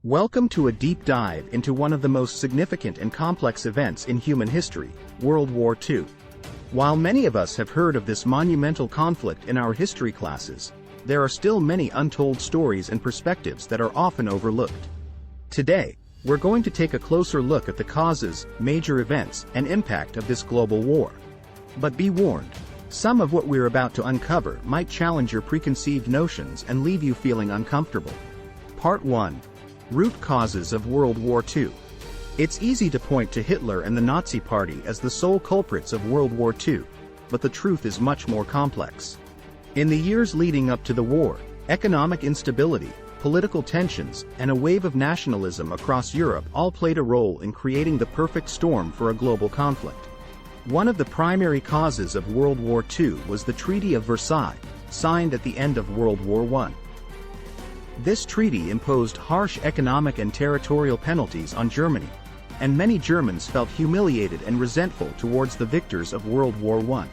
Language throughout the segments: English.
Welcome to a deep dive into one of the most significant and complex events in human history, World War II. While many of us have heard of this monumental conflict in our history classes, there are still many untold stories and perspectives that are often overlooked. Today, we're going to take a closer look at the causes, major events, and impact of this global war. But be warned, some of what we're about to uncover might challenge your preconceived notions and leave you feeling uncomfortable. Part 1. Root causes of World War II. It's easy to point to Hitler and the Nazi Party as the sole culprits of World War II, but the truth is much more complex. In the years leading up to the war, economic instability, political tensions, and a wave of nationalism across Europe all played a role in creating the perfect storm for a global conflict. One of the primary causes of World War II was the Treaty of Versailles, signed at the end of World War I. This treaty imposed harsh economic and territorial penalties on Germany, and many Germans felt humiliated and resentful towards the victors of World War I.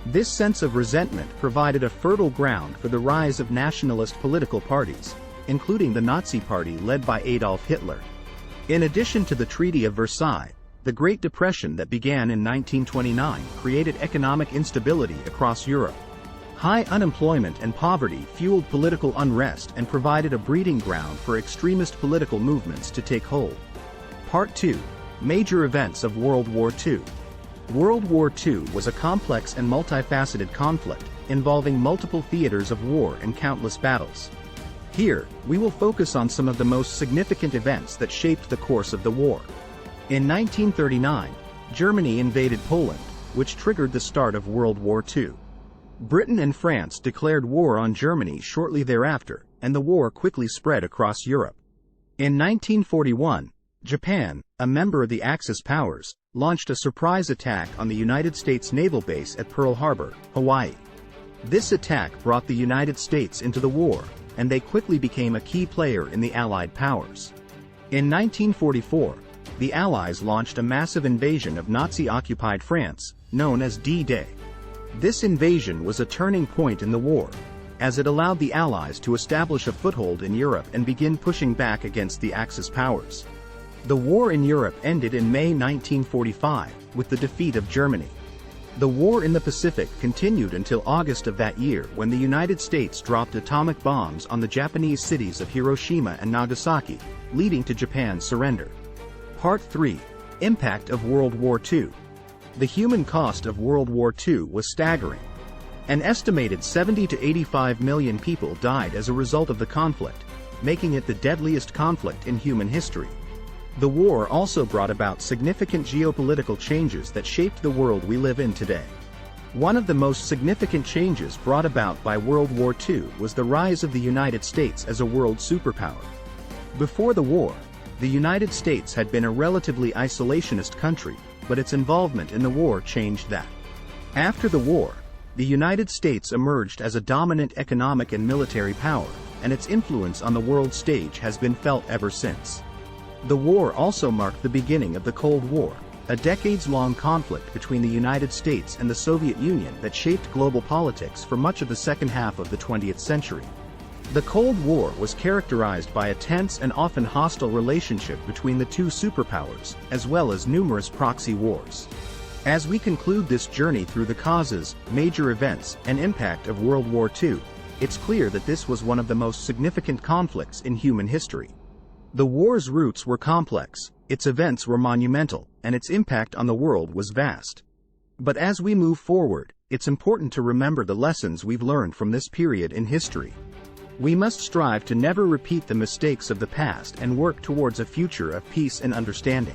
This sense of resentment provided a fertile ground for the rise of nationalist political parties, including the Nazi Party led by Adolf Hitler. In addition to the Treaty of Versailles, the Great Depression that began in 1929 created economic instability across Europe. High unemployment and poverty fueled political unrest and provided a breeding ground for extremist political movements to take hold. Part 2. Major events of World War II. World War II was a complex and multifaceted conflict, involving multiple theaters of war and countless battles. Here, we will focus on some of the most significant events that shaped the course of the war. In 1939, Germany invaded Poland, which triggered the start of World War II. Britain and France declared war on Germany shortly thereafter, and the war quickly spread across Europe. In 1941, Japan, a member of the Axis powers, launched a surprise attack on the United States naval base at Pearl Harbor, Hawaii. This attack brought the United States into the war, and they quickly became a key player in the Allied powers. In 1944, the Allies launched a massive invasion of Nazi-occupied France, known as D-Day. This invasion was a turning point in the war, as it allowed the Allies to establish a foothold in Europe and begin pushing back against the Axis powers. The war in Europe ended in May 1945, with the defeat of Germany. The war in the Pacific continued until August of that year, when the United States dropped atomic bombs on the Japanese cities of Hiroshima and Nagasaki, leading to Japan's surrender. Part 3. Impact of World War II. The human cost of World War II was staggering. An estimated 70 to 85 million people died as a result of the conflict, making it the deadliest conflict in human history. The war also brought about significant geopolitical changes that shaped the world we live in today. One of the most significant changes brought about by World War II was the rise of the United States as a world superpower. Before the war, the United States had been a relatively isolationist country, but its involvement in the war changed that. After the war, the United States emerged as a dominant economic and military power, and its influence on the world stage has been felt ever since. The war also marked the beginning of the Cold War, a decades-long conflict between the United States and the Soviet Union that shaped global politics for much of the second half of the 20th century. The Cold War was characterized by a tense and often hostile relationship between the two superpowers, as well as numerous proxy wars. As we conclude this journey through the causes, major events, and impact of World War II, it's clear that this was one of the most significant conflicts in human history. The war's roots were complex, its events were monumental, and its impact on the world was vast. But as we move forward, it's important to remember the lessons we've learned from this period in history. We must strive to never repeat the mistakes of the past and work towards a future of peace and understanding.